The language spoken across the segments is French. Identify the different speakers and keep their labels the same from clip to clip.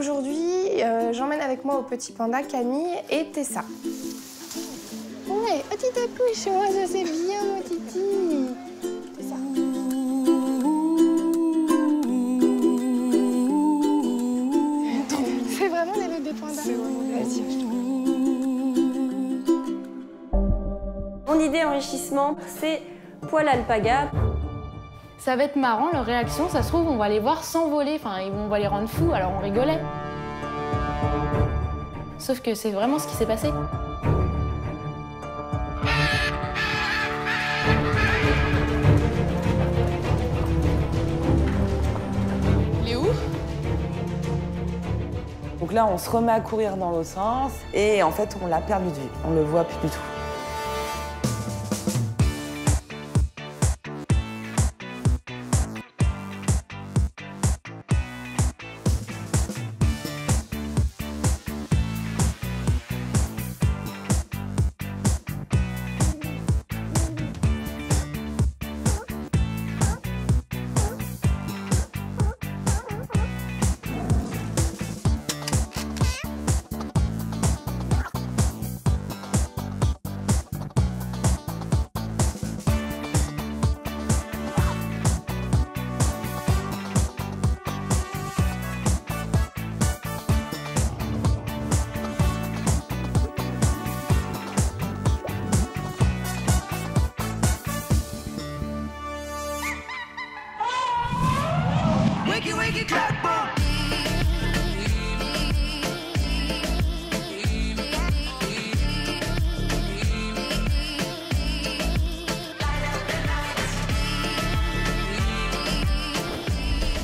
Speaker 1: Aujourd'hui, j'emmène avec moi au petit panda Camille et Tessa. Ouais, oh, tu t'accouches, moi, ça c'est bien, mon titi. Tessa. C'est vraiment des bébés pandas. Vas-y.
Speaker 2: Mon idée enrichissement, c'est poil alpaga.
Speaker 3: Ça va être marrant, leur réaction, ça se trouve, on va les voir s'envoler, enfin, on va les rendre fous, alors on rigolait. Sauf que c'est vraiment ce qui s'est passé.
Speaker 1: Il est où?
Speaker 4: Donc là, on se remet à courir dans l'autre sens et en fait, on l'a perdu de vue. On le voit plus du tout.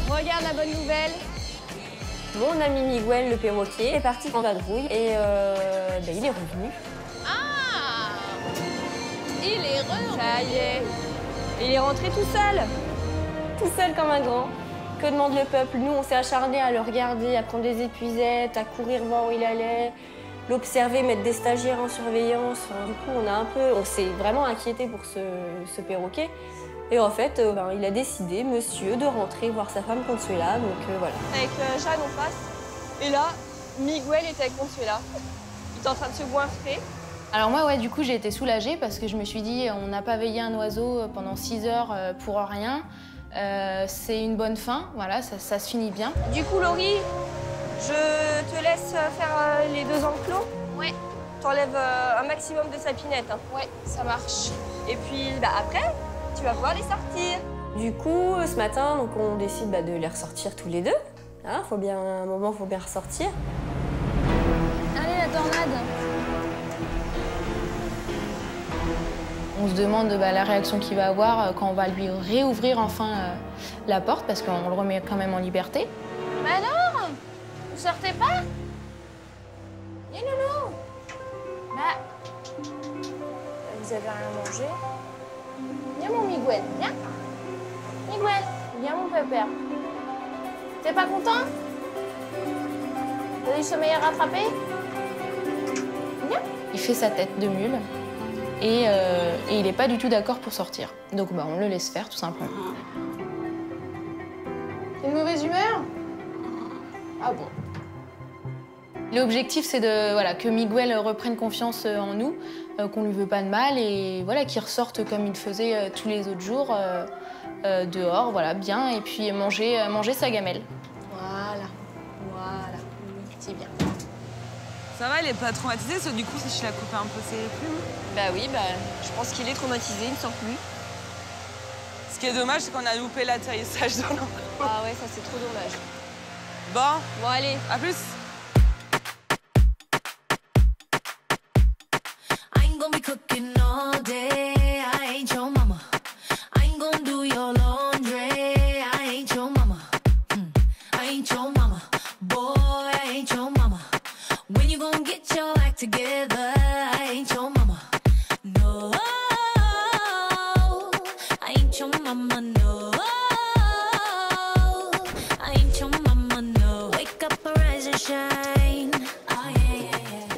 Speaker 2: Regarde la bonne nouvelle. Mon ami Miguel, le perroquet, est parti en vadrouille et il est revenu.
Speaker 1: Ah! Il est revenu.
Speaker 2: Ça y est. Il est rentré tout seul. Tout seul comme un grand. Que demande le peuple? Nous, on s'est acharnés à le regarder, à prendre des épuisettes, à courir voir où il allait, l'observer, mettre des stagiaires en surveillance. Enfin, du coup, on s'est vraiment inquiété pour ce perroquet. Et en fait, il a décidé, monsieur, de rentrer voir sa femme Consuela, donc voilà.
Speaker 5: Avec Jeanne en face. Et là, Miguel était avec Consuela. Il était en train de se goinfrer.
Speaker 3: Alors moi, ouais, du coup, j'ai été soulagée parce que je me suis dit, on n'a pas veillé un oiseau pendant 6 heures pour rien. C'est une bonne fin, voilà, ça se finit bien.
Speaker 5: Du coup, Laurie, je te laisse faire les 2 enclos.
Speaker 1: Ouais.
Speaker 5: T'enlèves un maximum de sapinettes. Hein.
Speaker 1: Ouais, ça marche.
Speaker 5: Et puis, après, tu vas pouvoir les sortir.
Speaker 2: Du coup, ce matin, donc, on décide de les ressortir tous les deux. Hein, un moment, faut bien ressortir.
Speaker 3: Allez, la tornade! On se demande la réaction qu'il va avoir quand on va lui réouvrir enfin la porte, parce qu'on le remet quand même en liberté.
Speaker 1: Mais alors? Vous sortez pas? Viens, Loulou. Vous avez rien mangé? Viens, mon Miguel, viens. Miguel, viens, mon pépère. T'es pas content? T'as du sommeil à rattraper? Viens.
Speaker 3: Il fait sa tête de mule et il n'est pas du tout d'accord pour sortir. Donc on le laisse faire, tout simplement.
Speaker 1: T'as une mauvaise humeur? Ah bon?
Speaker 3: L'objectif, c'est que Miguel reprenne confiance en nous, qu'on lui veut pas de mal et qu'il ressorte comme il faisait tous les autres jours, dehors, bien, et puis manger sa gamelle.
Speaker 1: Voilà. C'est bien.
Speaker 4: Ça va, elle est pas traumatisée, parce que du coup, si je la coupe un peu ses plumes.
Speaker 5: Bah oui, je pense qu'il est traumatisé, il ne sort plus.
Speaker 4: Ce qui est dommage, c'est qu'on a loupé l'atterrissage dans l'enclos.
Speaker 5: Ah ouais, ça c'est trop dommage.
Speaker 4: Bon,
Speaker 5: Allez.
Speaker 4: à plus.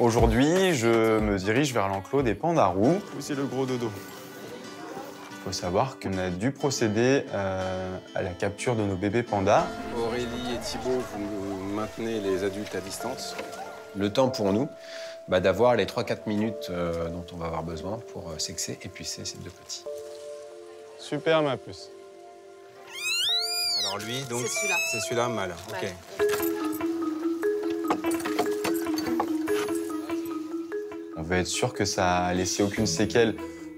Speaker 6: Aujourd'hui, je me dirige vers l'enclos des pandas roux. C'est le gros dodo. Il faut savoir qu'on a dû procéder à la capture de nos bébés pandas.
Speaker 7: Aurélie et Thibaut, vous maintenez les adultes à distance.
Speaker 8: Le temps pour nous d'avoir les 3-4 minutes dont on va avoir besoin pour sexer et pucer ces deux petits.
Speaker 6: Super, ma puce.
Speaker 7: Alors lui, donc, c'est celui-là, mâle. Ok.
Speaker 6: On veut être sûr que ça a laissé aucune séquelle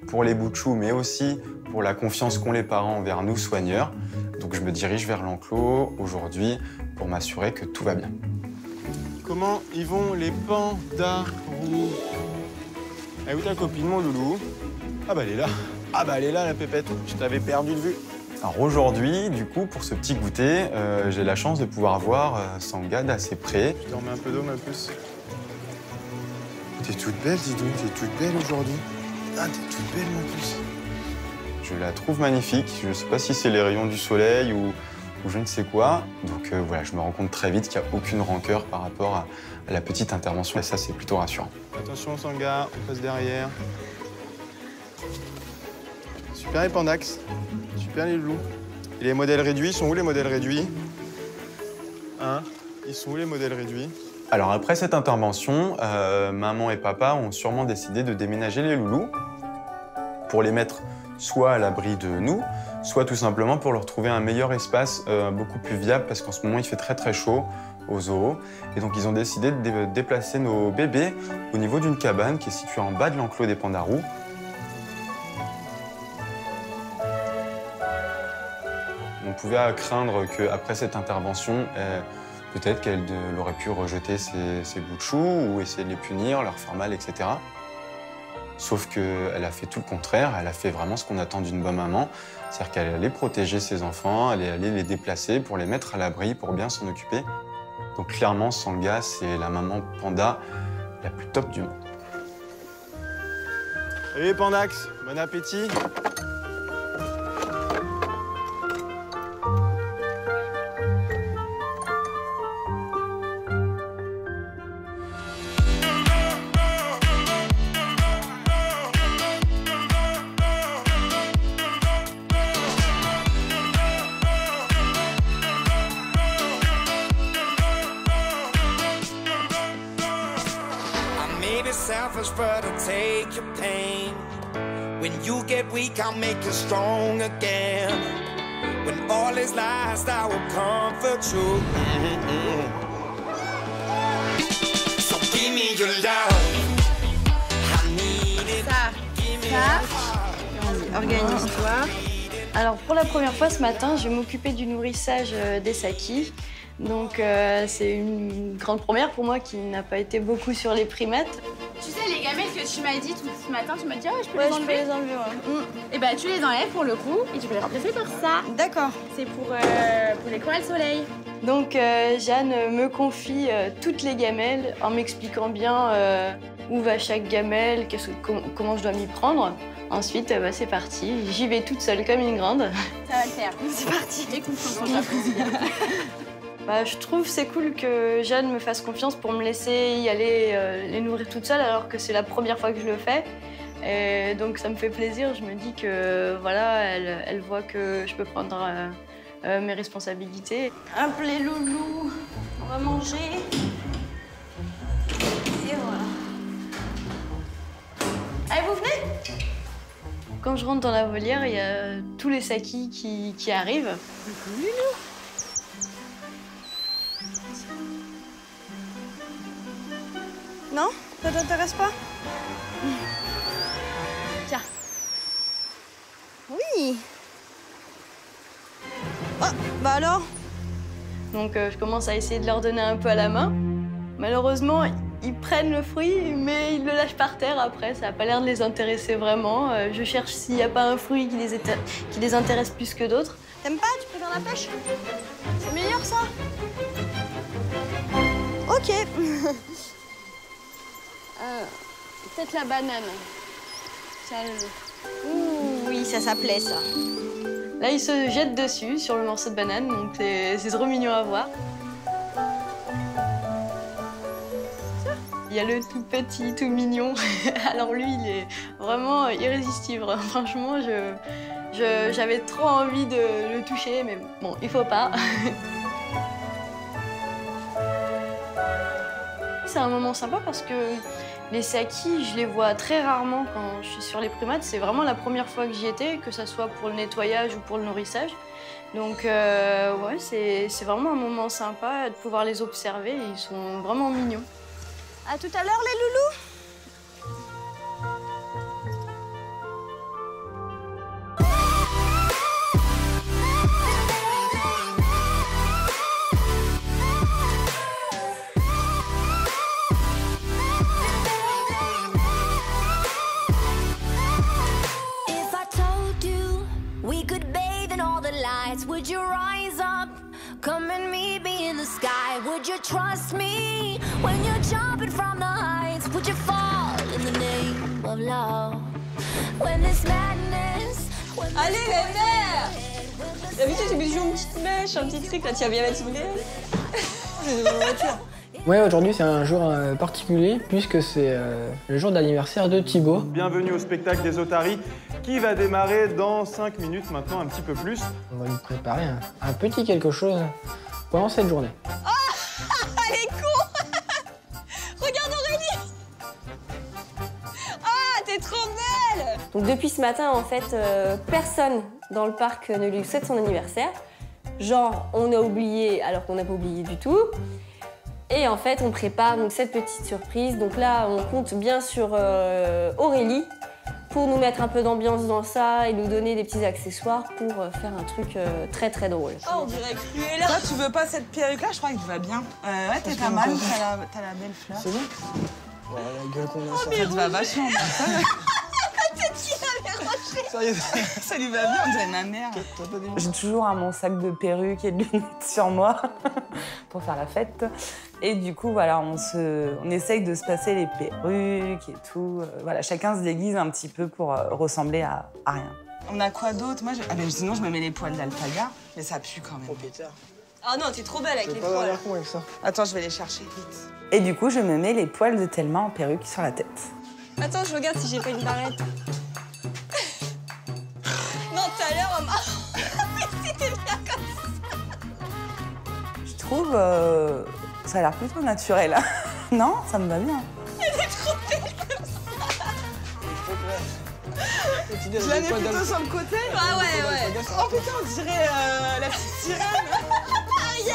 Speaker 6: pour les bouts de chou, mais aussi pour la confiance qu'ont les parents envers nous, soigneurs. Donc je me dirige vers l'enclos aujourd'hui pour m'assurer que tout va bien. Comment y vont les pandarous? Elle est où ta copine, mon loulou? Ah bah elle est là. Ah bah elle est là, la pépette. Je t'avais perdu de vue. Alors aujourd'hui, du coup, pour ce petit goûter, j'ai la chance de pouvoir voir Sangha d'assez près. Je te remets un peu d'eau, ma puce. T'es toute belle, dis donc. T'es toute belle aujourd'hui. Ah, t'es toute belle, ma puce. Je la trouve magnifique. Je sais pas si c'est les rayons du soleil ou je ne sais quoi. Donc voilà, je me rends compte très vite qu'il n'y a aucune rancœur par rapport à la petite intervention. Et ça, c'est plutôt rassurant. Attention, Sangha, on passe derrière. Super les pandax. Super les loulous. Et les modèles réduits, ils sont où les modèles réduits? Hein? Ils sont où les modèles réduits? Alors après cette intervention, maman et papa ont sûrement décidé de déménager les loulous pour les mettre soit à l'abri de nous, soit tout simplement pour leur trouver un meilleur espace beaucoup plus viable parce qu'en ce moment il fait très chaud au zoo. Et donc ils ont décidé de déplacer nos bébés au niveau d'une cabane qui est située en bas de l'enclos des pandarous. On pouvait craindre qu'après cette intervention, peut-être qu'elle aurait pu rejeter ses bouts de chou ou essayer de les punir, leur faire mal, etc. Sauf qu'elle a fait tout le contraire, elle a fait vraiment ce qu'on attend d'une bonne maman, c'est-à-dire qu'elle allait protéger ses enfants, elle allait les déplacer pour les mettre à l'abri, pour bien s'en occuper. Donc clairement, Sangha, c'est la maman panda la plus top du monde. Salut Pandax, bon appétit.
Speaker 9: Selfish, but I'll take your pain. When you get weak, I'll make you strong again. When all is lost, I will comfort you. So give me your love. I need it.
Speaker 2: Vas-y, organise-toi. Alors pour la première fois ce matin, je vais m'occuper du nourrissage des sakis. Donc c'est une grande première pour moi qui n'a pas été beaucoup sur les primates.
Speaker 3: Tu sais, les gamelles que tu m'as dit tout ce matin, tu m'as dit, je peux
Speaker 2: Ouais,
Speaker 3: les
Speaker 2: je peux
Speaker 3: enlever.
Speaker 2: les enlever, ouais.
Speaker 3: Et bah, tu les enlèves pour le coup et tu peux les remplacer par ça.
Speaker 2: D'accord.
Speaker 3: C'est pour les coins soleil.
Speaker 2: Donc Jeanne me confie toutes les gamelles en m'expliquant bien où va chaque gamelle, comment je dois m'y prendre. Ensuite, c'est parti. J'y vais toute seule comme une grande.
Speaker 3: Ça va le faire. C'est parti. J'ai confiance en toi.
Speaker 2: Je trouve c'est cool que Jeanne me fasse confiance pour me laisser y aller les nourrir toute seule alors que c'est la première fois que je le fais. Et donc ça me fait plaisir, je me dis que voilà, elle voit que je peux prendre mes responsabilités. Hop les loulous, on va manger. Et voilà. Allez, vous venez? Quand je rentre dans la volière, il y a tous les sakis qui arrivent. Non? Ça t'intéresse pas? Tiens. Oui. Oh, bah alors? Donc je commence à essayer de leur donner un peu à la main. Malheureusement, ils prennent le fruit, mais ils le lâchent par terre après. Ça n'a pas l'air de les intéresser vraiment. Je cherche s'il n'y a pas un fruit qui les intéresse plus que d'autres. T'aimes pas? Tu préfères la pêche? C'est meilleur ça? Ok.
Speaker 3: Peut-être la banane.
Speaker 2: Ouh, oui, ça plaît, ça. Là, il se jette dessus, sur le morceau de banane, donc c'est trop mignon à voir. Il y a le tout petit, tout mignon. Alors lui, il est vraiment irrésistible. Franchement, j'avais trop envie de le toucher, mais bon, il faut pas.
Speaker 3: c'est un moment sympa parce que les sakis, je les vois très rarement quand je suis sur les primates. C'est vraiment la première fois que j'y étais, que ce soit pour le nettoyage ou pour le nourrissage. Donc ouais, c'est vraiment un moment sympa de pouvoir les observer. Ils sont vraiment mignons.
Speaker 2: À tout à l'heure, les loulous.
Speaker 10: Would you rise up, come and meet me in the sky? Would you trust me when you're jumping from the heights? Would you fall in the name of love? When this madness...
Speaker 5: Allez les mères! D'habitude j'ai mis une petite mèche, un petit truc là, tu as bien matinée. J'ai dans la voiture.
Speaker 11: Ouais, aujourd'hui c'est un jour particulier puisque c'est le jour d'anniversaire de Thibaut.
Speaker 6: Bienvenue au spectacle des Otaries qui va démarrer dans 5 minutes maintenant, un petit peu plus.
Speaker 11: On va lui préparer un petit quelque chose pendant cette journée.
Speaker 5: Oh, elle est con. Regarde Aurélie. Ah, t'es trop belle.
Speaker 2: Donc depuis ce matin, en fait, personne dans le parc ne lui souhaite son anniversaire. Genre, on a oublié alors qu'on n'a pas oublié du tout. Et en fait, on prépare donc cette petite surprise. Donc là, on compte bien sur Aurélie pour nous mettre un peu d'ambiance dans ça et nous donner des petits accessoires pour faire un truc très très drôle.
Speaker 5: Oh, on dirait Cruella.
Speaker 4: Toi, tu veux pas cette perruque-là? Je crois que tu vas bien. Ouais, t'es pas mal, t'as la belle fleur.
Speaker 11: C'est bon? Ouais, la gueule qu'on a.
Speaker 4: Ça te va vachement bien.
Speaker 5: La tête qu'il avait rangée. Ça lui va bien, on dirait ma mère.
Speaker 4: J'ai toujours mon sac de perruques et de lunettes sur moi pour faire la fête. Et du coup, voilà, on essaye de se passer les perruques et tout. Voilà, chacun se déguise un petit peu pour ressembler à rien. On a quoi d'autre? Moi, sinon, je me mets les poils d'alpaga, mais ça pue quand même.
Speaker 11: Oh, pétard.
Speaker 5: Ah non, t'es trop belle avec les
Speaker 11: pas
Speaker 5: poils.
Speaker 11: l'air con avec ça.
Speaker 4: Attends, je vais les chercher vite. Et du coup, je me mets les poils de Thelma en perruque sur la tête.
Speaker 5: Attends, je regarde si j'ai pas une barrette. Non, tout à l'heure, mais c'était bien comme ça.
Speaker 4: Je trouve ça a l'air plutôt naturel. Non, ça me va bien.
Speaker 5: Elle est trop belle comme ça. Je la mets plutôt sur le côté. Ah ouais. Oh putain, on dirait la petite sirène. Ariel.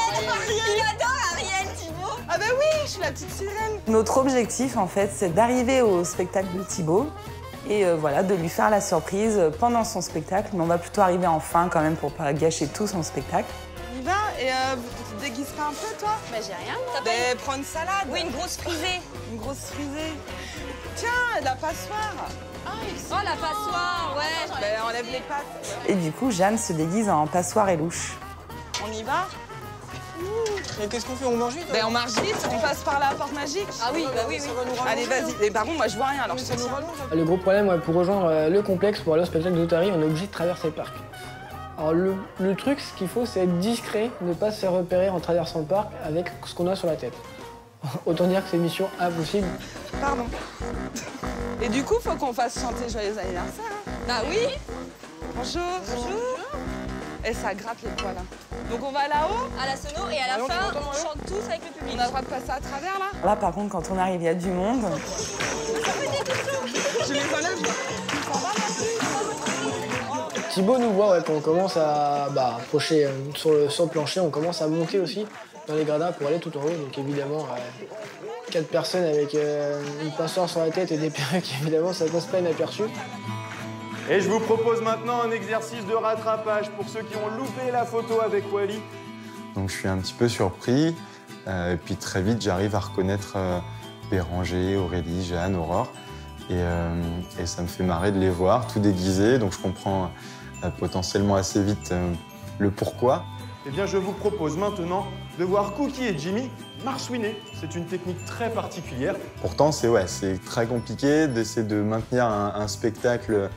Speaker 5: Il adore Ariel, Thibaut. Ah bah oui, je suis la petite sirène.
Speaker 4: Notre objectif, en fait, c'est d'arriver au spectacle de Thibaut et voilà, de lui faire la surprise pendant son spectacle. Mais on va plutôt arriver en fin quand même pour pas gâcher tout son spectacle.
Speaker 5: On y va et tu te déguises pas un peu, toi? Bah j'ai rien. Prends une salade. Oui, une grosse frisée. Une grosse frisée. Tiens, la passoire. Oh, la passoire, ouais. Bah, enlève les pattes.
Speaker 4: Et du coup, Jeanne se déguise en passoire et louche.
Speaker 5: On y va?
Speaker 11: Et qu'est-ce qu'on fait? On marche vite?
Speaker 5: Ben on marche vite, on passe par la porte magique. Ah oui, bah oui. Allez, vas-y. Mais par contre, moi, je vois rien, alors je te tiens.
Speaker 11: Le gros problème, ouais, pour rejoindre le complexe, pour aller au spectacle des Otaries, on est obligé de traverser le parc. Alors le truc, ce qu'il faut, c'est être discret, ne pas se faire repérer en traversant le parc avec ce qu'on a sur la tête. Autant dire que c'est mission impossible.
Speaker 5: Pardon. Et du coup, faut qu'on fasse chanter Joyeux anniversaire. Hein. Bah oui. Bonjour. Bonjour. Et ça gratte les poils. Donc on va là-haut, à la sono, et à la fin, on chante tous avec le public. On a le droit de passer à travers, là?
Speaker 4: Là, par contre, quand on arrive, il y a du monde.
Speaker 5: Je les enlève.
Speaker 11: Thibaut nous voit, ouais, quand on commence à approcher sur le plancher, on commence à monter aussi dans les gradins pour aller tout en haut. Donc évidemment, 4 personnes avec une passoire sur la tête et des perruques, évidemment, ça passe pas inaperçu.
Speaker 6: Et je vous propose maintenant un exercice de rattrapage pour ceux qui ont loupé la photo avec Wally. Donc je suis un petit peu surpris, et puis très vite j'arrive à reconnaître Bérangère, Aurélie, Jeanne, Aurore. Et ça me fait marrer de les voir, tout déguisés, donc je comprends potentiellement assez vite le pourquoi. Eh bien je vous propose maintenant de voir Cookie et Jimmy marsouiner. C'est une technique très particulière. Pourtant c'est très compliqué d'essayer de maintenir un spectacle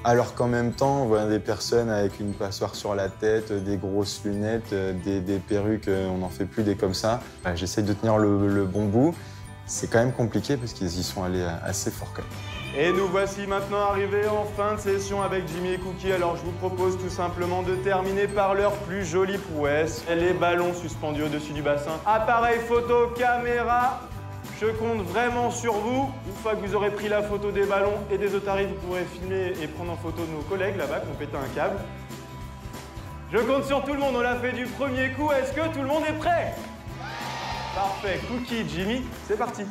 Speaker 6: alors qu'en même temps, on voit des personnes avec une passoire sur la tête, des grosses lunettes, des perruques, on n'en fait plus des comme ça. J'essaie de tenir le bon bout. C'est quand même compliqué parce qu'ils y sont allés assez fort quand même. Et nous voici maintenant arrivés en fin de session avec Jimmy et Cookie. Alors je vous propose tout simplement de terminer par leur plus jolie prouesse. Les ballons suspendus au-dessus du bassin. Appareil photo, caméra,
Speaker 12: Je compte vraiment sur vous. Une fois que vous aurez pris la photo des ballons et des otaries, vous pourrez filmer et prendre en photo nos collègues là-bas qui ont pété un câble. Je compte sur tout le monde, on l'a fait du premier coup. Est-ce que tout le monde est prêt? Parfait. Cookie, Jimmy, c'est parti.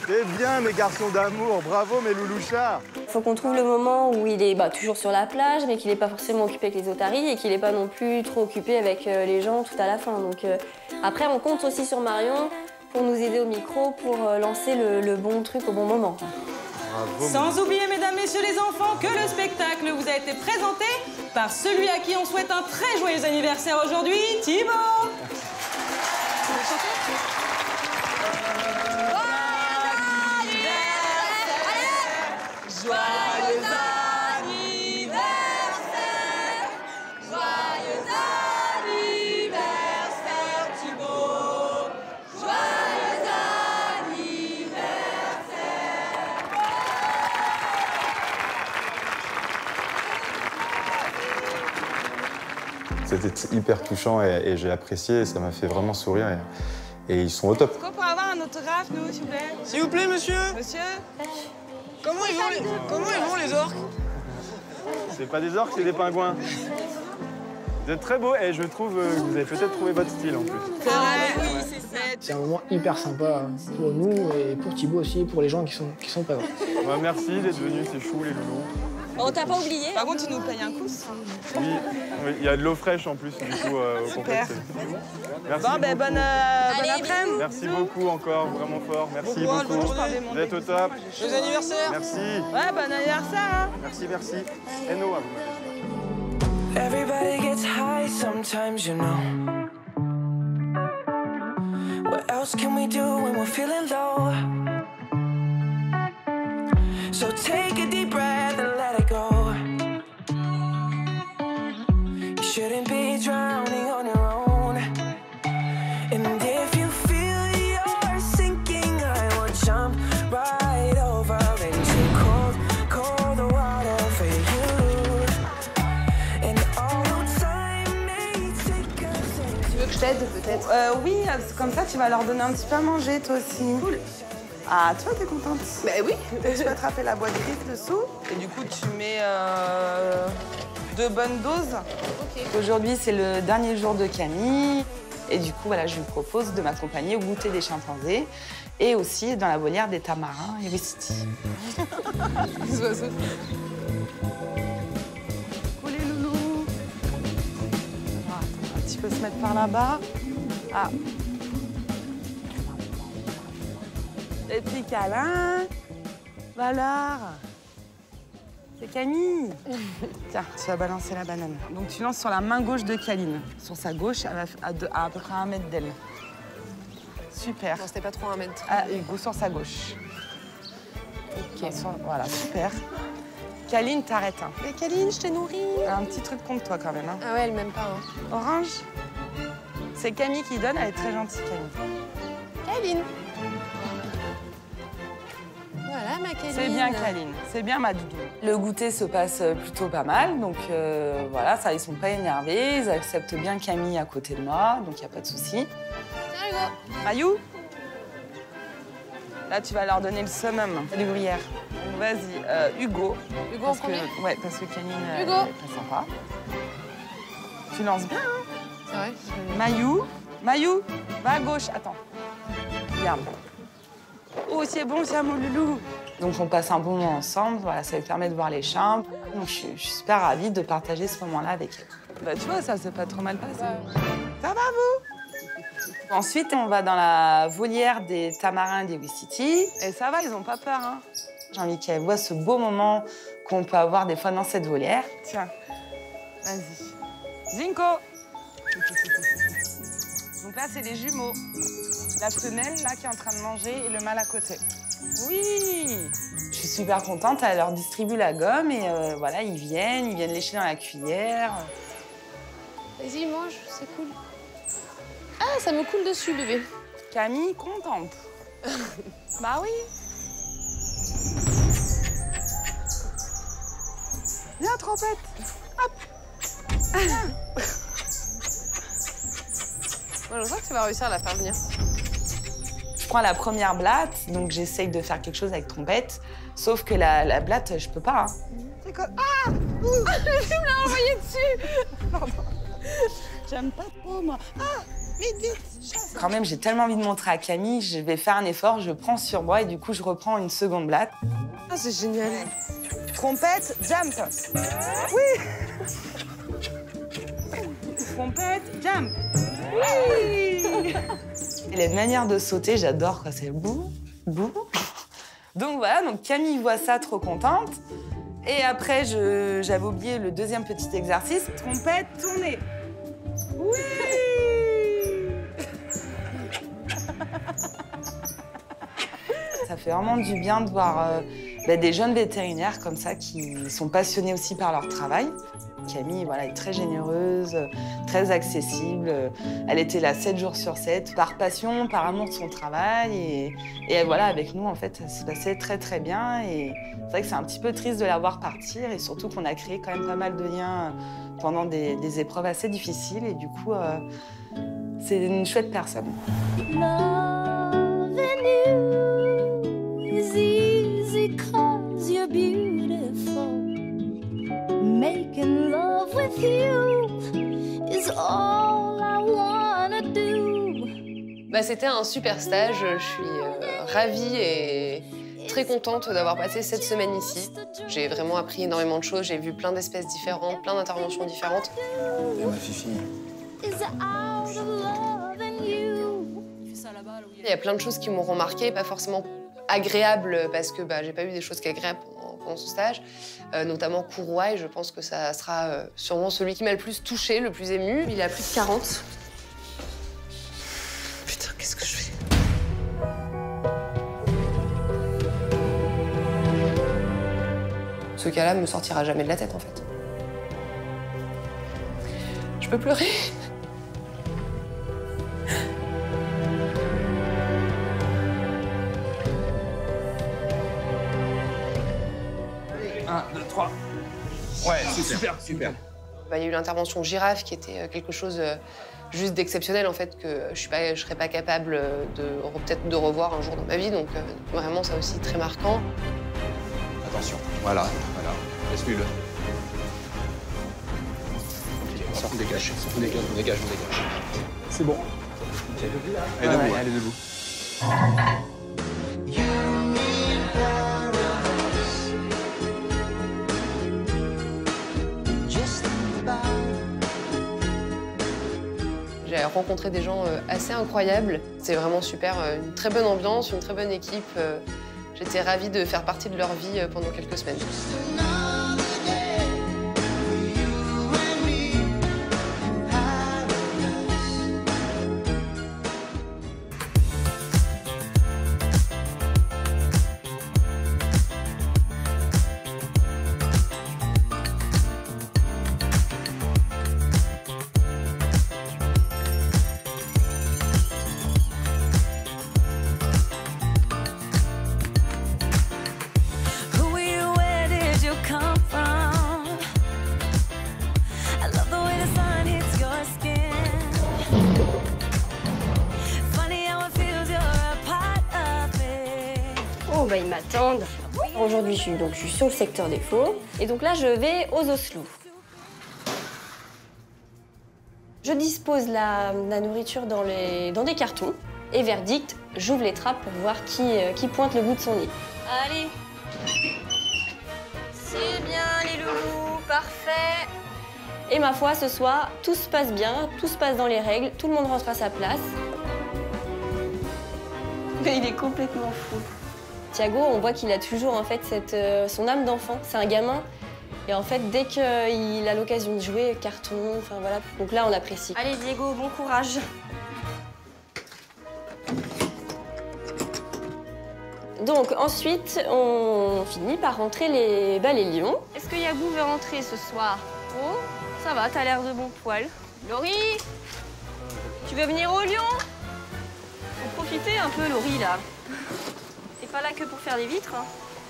Speaker 12: C'est bien, mes garçons d'amour. Bravo, mes loulouchas.
Speaker 2: Il faut qu'on trouve le moment où il est toujours sur la plage, mais qu'il n'est pas forcément occupé avec les otaries et qu'il n'est pas non plus trop occupé avec les gens tout à la fin. Donc, après, on compte aussi sur Marion pour nous aider au micro, pour lancer le bon truc au bon moment.
Speaker 12: Bravo,
Speaker 13: sans oublier, mesdames, messieurs les enfants, que le spectacle vous a été présenté par celui à qui on souhaite un très joyeux anniversaire aujourd'hui, Thibaut.
Speaker 5: Joyeux anniversaire, joyeux anniversaire Thibaut, joyeux anniversaire.
Speaker 6: C'était hyper touchant et j'ai apprécié, ça m'a fait vraiment sourire et ils sont au top.
Speaker 5: Est-ce qu'on pourrait avoir un autographe, nous, s'il vous plaît?
Speaker 11: S'il vous plaît, monsieur.
Speaker 5: Monsieur?
Speaker 11: Comment ils vont les orques?
Speaker 12: C'est pas des orques, c'est des pingouins. Vous êtes très beaux et je trouve que vous avez peut-être trouvé votre style en plus.
Speaker 5: C'est vrai, oui, c'est ça.
Speaker 11: C'est un moment hyper sympa pour nous et pour Thibaut aussi, et pour les gens qui sont présents.
Speaker 12: Ouais, merci d'être venus, c'est chou les loulous.
Speaker 2: On t'a pas oublié.
Speaker 5: Par contre, tu nous payes un coup.
Speaker 12: Oui, il y a de l'eau fraîche en plus, du coup, au
Speaker 5: Super.
Speaker 12: Merci
Speaker 5: Bon, ben, bonne après-midi.
Speaker 12: Merci beaucoup encore, vraiment fort. Merci beaucoup. Vous êtes au top.
Speaker 11: Joyeux anniversaire.
Speaker 12: Merci.
Speaker 5: Ouais, bon anniversaire. Hein.
Speaker 12: Merci, merci. Eno, à vous.
Speaker 9: Everybody gets high sometimes, you know. What else can we do when we're feeling low? So take a deep breath and let it go. You shouldn't be drowning on your own. And if you feel you're sinking, I will jump right over into cold, cold water for you. And although time may take us.
Speaker 5: Tu veux que je t'aide peut-être? Oui, comme ça tu vas leur donner un petit peu à manger toi aussi. Cool. Ah, toi, t'es contente? Bah oui. Tu vas attraper la boîte de dessous et du coup, tu mets 2 bonnes doses. Okay. Aujourd'hui, c'est le dernier jour de Camille et du coup, voilà, je lui propose de m'accompagner au goûter des chimpanzés et aussi dans la volière des tamarins et Wistiti. Les oiseaux. Oh les loulous. Attends, un petit peu se mettre par là-bas. Ah. Des petits câlins. Voilà. C'est Camille. Tiens, tu vas balancer la banane. Donc tu lances sur la main gauche de Kaline. Sur sa gauche, à peu près 1 mètre d'elle. Super.
Speaker 14: Non, c'était pas trop 1 mètre.
Speaker 5: Ah, Hugo sur sa gauche. Ok. Voilà, super. Kaline, t'arrêtes. Hein.
Speaker 14: Mais Kaline, je t'ai nourrie.
Speaker 5: Un petit truc contre toi quand même. Hein.
Speaker 14: Ah ouais, elle m'aime pas. Hein.
Speaker 5: Orange. C'est Camille qui donne, elle est très gentille, Camille.
Speaker 14: Kaline. Voilà, ma Kaline.
Speaker 5: C'est bien, Kaline. C'est bien, ma doudou. Le goûter se passe plutôt pas mal. Donc, voilà, ça, ils sont pas énervés. Ils acceptent bien Camille à côté de moi. Donc, il n'y a pas de souci.
Speaker 14: Tiens, Hugo.
Speaker 5: Mayou. Là, tu vas leur donner le summum. Les gruyères. Vas-y, Hugo.
Speaker 14: Hugo en premier?
Speaker 5: Ouais, parce que Camille
Speaker 14: Hugo.
Speaker 5: est très sympa. Tu lances bien, hein?
Speaker 14: C'est vrai.
Speaker 5: Mayou. Mayou, va à gauche. Attends. Regarde. Oh, c'est bon, ça, mon loulou. Donc, on passe un bon moment ensemble. Voilà, ça lui permet de voir les chimpes. Donc, je suis super ravie de partager ce moment-là avec elle. Bah, tu vois, ça s'est pas trop mal passé. Ouais. Ça va, vous? Ensuite, on va dans la volière des tamarins et des Wistiti. Et ça va, ils ont pas peur, hein. J'ai envie qu'elle voit ce beau moment qu'on peut avoir des fois dans cette volière. Tiens, vas-y. Zinko. Donc là, c'est les jumeaux. La femelle, là, qui est en train de manger et le mâle à côté. Oui. Je suis super contente, elle leur distribue la gomme et voilà, ils viennent lécher dans la cuillère.
Speaker 14: Vas-y, mange, c'est cool. Ah, ça me coule dessus, bébé.
Speaker 5: Camille, contente. Bah oui. Viens, trompette. Hop.
Speaker 14: Moi, je sens que tu vas réussir à la faire venir.
Speaker 4: Je prends la première blatte, donc j'essaye de faire quelque chose avec trompette. Sauf que la blatte, je peux pas. Hein.
Speaker 5: C'est quoi? Ah, je me l'ai envoyé dessus. Pardon. J'aime pas trop, moi. Ah, vite.
Speaker 4: Quand même, j'ai tellement envie de montrer à Camille, je vais faire un effort, je prends sur moi et du coup, je reprends une seconde blatte.
Speaker 5: Ah, c'est génial. Trompette, jump. Oui. Trompette, jump. Oui.
Speaker 4: Et les manières de sauter, j'adore quoi, c'est bou, bou. Donc voilà, donc Camille voit ça, trop contente. Et après, j'avais oublié le deuxième petit exercice.
Speaker 5: Trompette, tournée. Oui.
Speaker 4: Ça fait vraiment du bien de voir des jeunes vétérinaires comme ça qui sont passionnés aussi par leur travail. Camille voilà, est très généreuse, très accessible. Elle était là 7 jours sur 7, par passion, par amour de son travail. Et voilà, avec nous, en fait, ça se passait très, très bien. Et c'est vrai que c'est un petit peu triste de la voir partir. Et surtout qu'on a créé quand même pas mal de liens pendant des épreuves assez difficiles. Et du coup, c'est une chouette personne.
Speaker 10: Loving you is easy 'cause you're beautiful. Making love with you is all I wanna do.
Speaker 14: C'était un super stage. Je suis ravie et très contente d'avoir passé cette semaine ici. J'ai vraiment appris énormément de choses. J'ai vu plein d'espèces différentes, plein d'interventions différentes.
Speaker 8: Et ma fifi.
Speaker 14: Il y a plein de choses qui m'ont remarqué, pas forcément agréables parce que j'ai pas eu des choses qu'agréables pendant ce stage, notamment Courroie, et je pense que ça sera sûrement celui qui m'a le plus touché, le plus ému. Il a plus de 40. Putain, qu'est-ce que je fais? Ce cas-là me sortira jamais de la tête, en fait. Je peux pleurer.
Speaker 8: Ouais, super.
Speaker 14: Il y a eu l'intervention girafe qui était quelque chose juste d'exceptionnel en fait que je serais pas capable peut-être de revoir un jour dans ma vie, donc vraiment ça aussi très marquant.
Speaker 8: Attention, voilà. Laisse-lui le. On dégage.
Speaker 11: C'est bon.
Speaker 8: Allez debout.
Speaker 14: J'ai rencontré des gens assez incroyables. C'est vraiment super, une très bonne ambiance, une très bonne équipe. J'étais ravie de faire partie de leur vie pendant quelques semaines.
Speaker 2: Ils m'attendent. Aujourd'hui, je suis sur le secteur des faux. Et donc là, je vais aux Oslo. Je dispose la nourriture dans des cartons. Et verdict, j'ouvre les trappes pour voir qui pointe le bout de son nez. Allez. C'est bien, les loulous. Parfait. Et ma foi, ce soir, tout se passe bien, tout se passe dans les règles, tout le monde rentre à sa place. Mais il est complètement fou. Thiago, on voit qu'il a toujours en fait son âme d'enfant. C'est un gamin. Et en fait, dès qu'il a l'occasion de jouer, carton, enfin voilà. Donc là, on apprécie. Allez, Diego, bon courage. Donc ensuite, on finit par rentrer les lions. Est-ce que Yagou veut rentrer ce soir? Oh, ça va, t'as l'air de bon poil. Laurie, tu veux venir au lion? Faut profiter un peu, Laurie, là. T'es pas là que pour faire des vitres, hein?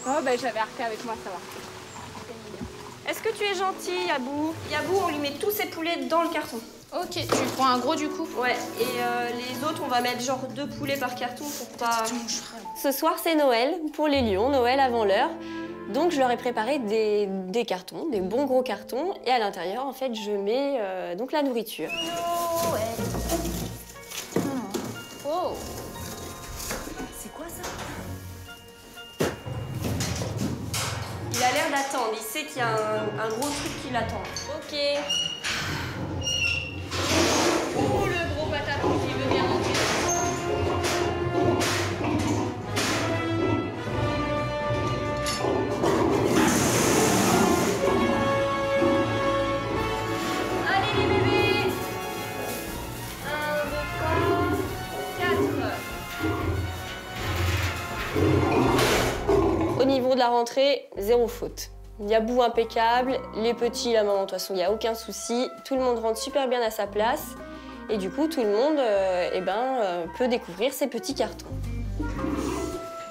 Speaker 15: Oh, j'avais Arte avec moi, ça va.
Speaker 2: Est-ce que tu es gentil, Yabou? Yabou, on lui met tous ses poulets dans le carton.
Speaker 3: Ok, tu prends un gros du coup?
Speaker 2: Ouais, et les autres, on va mettre genre 2 poulets par carton pour pas... Ce soir, c'est Noël pour les lions, Noël avant l'heure. Donc, je leur ai préparé des cartons, des bons gros cartons. Et à l'intérieur, en fait, je mets donc la nourriture.
Speaker 3: Oh.
Speaker 2: C'est quoi ça? Il a l'air d'attendre, il sait qu'il y a un gros truc qui l'attend. Ok. Oh, le gros patapon qui veut bien rentrer. Allez les bébés. 1, 2, 3, 4. Au niveau de la rentrée, 0 faute. Yabou impeccable, les petits, la maman, de toute façon, il n'y a aucun souci. Tout le monde rentre super bien à sa place. Et du coup, tout le monde peut découvrir ces petits cartons.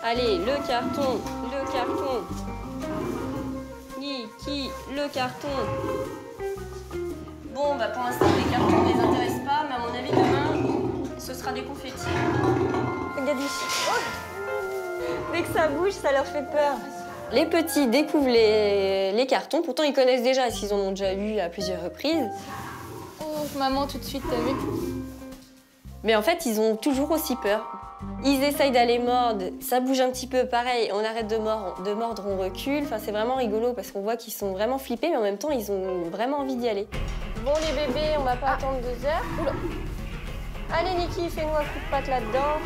Speaker 2: Allez, le carton, le carton. Niki, le carton. Bon, bah pour l'instant, les cartons ne les intéressent pas, mais à mon avis, demain, ce sera des confettis. Regarde ici. Oh, dès que ça bouge, ça leur fait peur. Les petits découvrent les cartons, pourtant ils connaissent déjà, s'ils en ont déjà eu à plusieurs reprises.
Speaker 3: Oh, maman, tout de suite, t'as vu?
Speaker 2: Mais en fait, ils ont toujours aussi peur. Ils essayent d'aller mordre, ça bouge un petit peu, pareil, on arrête de mordre, on recule. Enfin, c'est vraiment rigolo parce qu'on voit qu'ils sont vraiment flippés, mais en même temps, ils ont vraiment envie d'y aller. Bon, les bébés, on va pas attendre 2 heures. Oula. Allez, Niki, fais-nous un coup de patte là-dedans.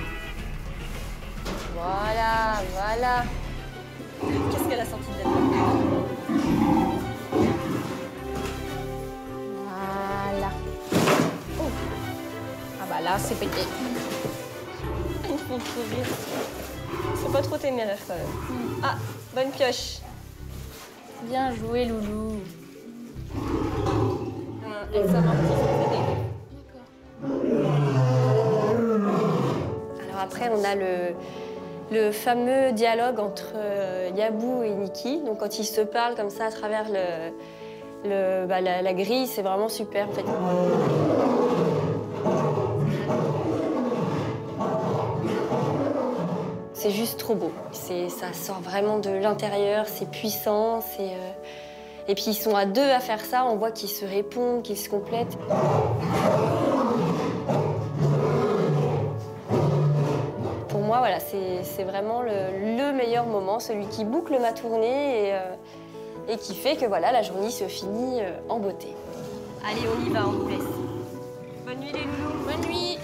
Speaker 2: Voilà, voilà. Qu'est-ce qu'elle a sorti de là-dedans?
Speaker 3: Voilà. Oh. Ah bah là, c'est pété.
Speaker 2: Ils font trop rire. Faut pas trop téméraire quand même. Ah, bonne pioche.
Speaker 3: Bien joué, Loulou.
Speaker 2: Alors après, on a le fameux dialogue entre Yabou et Niki. Donc quand ils se parlent comme ça à travers la grille, c'est vraiment super en fait. C'est juste trop beau. Ça sort vraiment de l'intérieur, c'est puissant. Et puis ils sont à 2 à faire ça, on voit qu'ils se répondent, qu'ils se complètent. Pour moi, voilà, c'est vraiment le meilleur moment, celui qui boucle ma tournée et qui fait que voilà, la journée se finit en beauté. Allez, on y va, on vous laisse. Bonne nuit les loulous.
Speaker 3: Bonne nuit.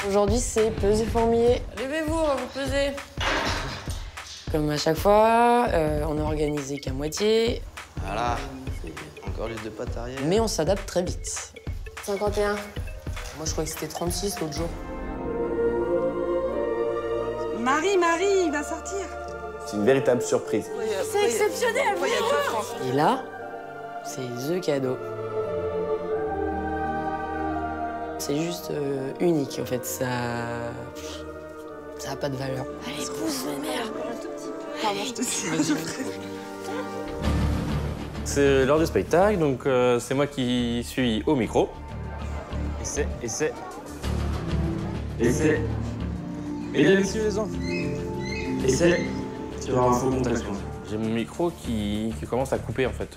Speaker 16: Aujourd'hui, c'est peser fourmilier.
Speaker 2: Levez-vous, on va vous peser.
Speaker 16: Comme à chaque fois, on n'a organisé qu'à moitié.
Speaker 17: Voilà. Encore les 2 pattes arrière.
Speaker 16: Mais on s'adapte très vite.
Speaker 2: 51.
Speaker 16: Moi, je croyais que c'était 36 l'autre jour.
Speaker 5: Marie, il va sortir.
Speaker 17: C'est une véritable surprise.
Speaker 5: C'est exceptionnel, voyage de France.
Speaker 16: Et là, c'est the cadeau. C'est juste unique, en fait. Ça a pas de valeur.
Speaker 2: Allez, pousse, ma mère.
Speaker 5: Pardon, je te suis.
Speaker 18: C'est l'heure du spectacle, donc c'est moi qui suis au micro.
Speaker 17: Essai.
Speaker 18: Mesdames et messieurs les enfants.
Speaker 17: Essai. Tu vas avoir un faux contact.
Speaker 18: J'ai mon micro qui commence à couper en fait.